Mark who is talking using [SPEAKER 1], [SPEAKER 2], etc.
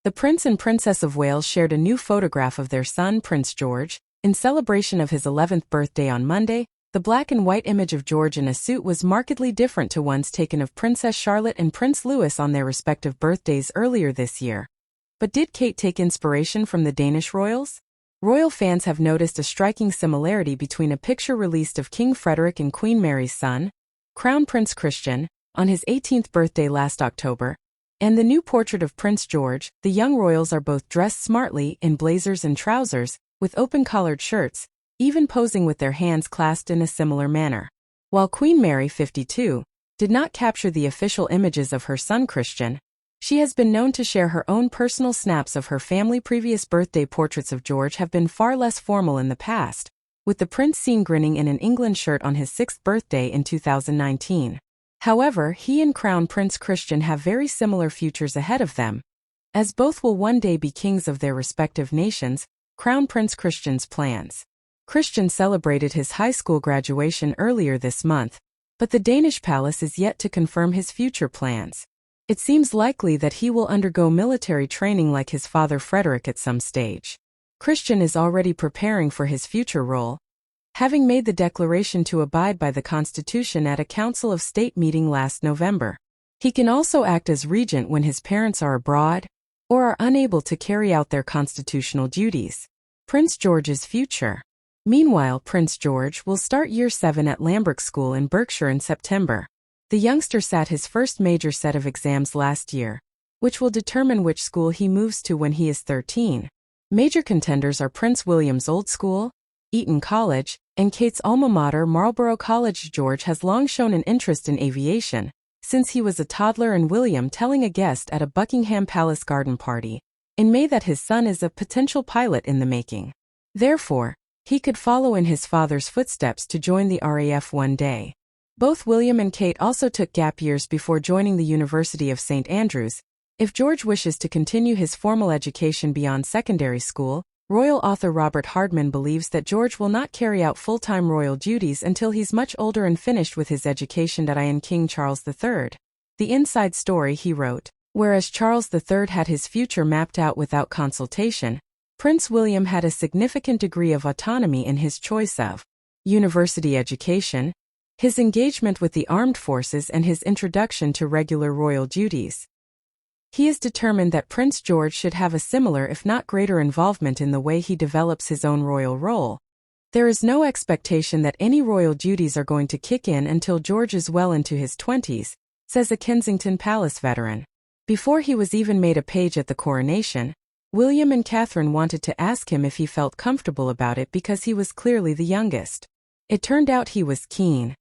[SPEAKER 1] The Prince and Princess of Wales shared a new photograph of their son, Prince George. In celebration of his 11th birthday on Monday, the black and white image of George in a suit was markedly different to ones taken of Princess Charlotte and Prince Louis on their respective birthdays earlier this year. But did Kate take inspiration from the Danish royals? Royal fans have noticed a striking similarity between a picture released of King Frederick and Queen Mary's son, Crown Prince Christian, on his 18th birthday last October, and the new portrait of Prince George. The young royals are both dressed smartly in blazers and trousers, with open-collared shirts, even posing with their hands clasped in a similar manner. While Queen Mary, 52, did not capture the official images of her son Christian, she has been known to share her own personal snaps of her family. Previous birthday portraits of George have been far less formal in the past, with the prince seen grinning in an England shirt on his 6th birthday in 2019. However, he and Crown Prince Christian have very similar futures ahead of them, as both will one day be kings of their respective nations. Crown Prince Christian's plans. Christian celebrated his high school graduation earlier this month, but the Danish palace is yet to confirm his future plans. It seems likely that he will undergo military training like his father Frederick at some stage. Christian is already preparing for his future role, having made the declaration to abide by the Constitution at a Council of State meeting last November. He can also act as regent when his parents are abroad or are unable to carry out their constitutional duties. Prince George's future. Meanwhile, Prince George will start Year 7 at Lambrick School in Berkshire in September. The youngster sat his first major set of exams last year, which will determine which school he moves to when he is 13. Major contenders are Prince William's old school, Eton College, and Kate's alma mater, Marlborough College. George has long shown an interest in aviation, since he was a toddler, and William telling a guest at a Buckingham Palace garden party in May that his son is a potential pilot in the making. Therefore, he could follow in his father's footsteps to join the RAF one day. Both William and Kate also took gap years before joining the University of St. Andrews. If George wishes to continue his formal education beyond secondary school, royal author Robert Hardman believes that George will not carry out full-time royal duties until he's much older and finished with his education. In King Charles III. The Inside Story, he wrote, whereas Charles III had his future mapped out without consultation, Prince William had a significant degree of autonomy in his choice of university education, his engagement with the armed forces, and his introduction to regular royal duties. He is determined that Prince George should have a similar if not greater involvement in the way he develops his own royal role. There is no expectation that any royal duties are going to kick in until George is well into his 20s, says a Kensington Palace veteran. Before he was even made a page at the coronation, William and Catherine wanted to ask him if he felt comfortable about it because he was clearly the youngest. It turned out he was keen.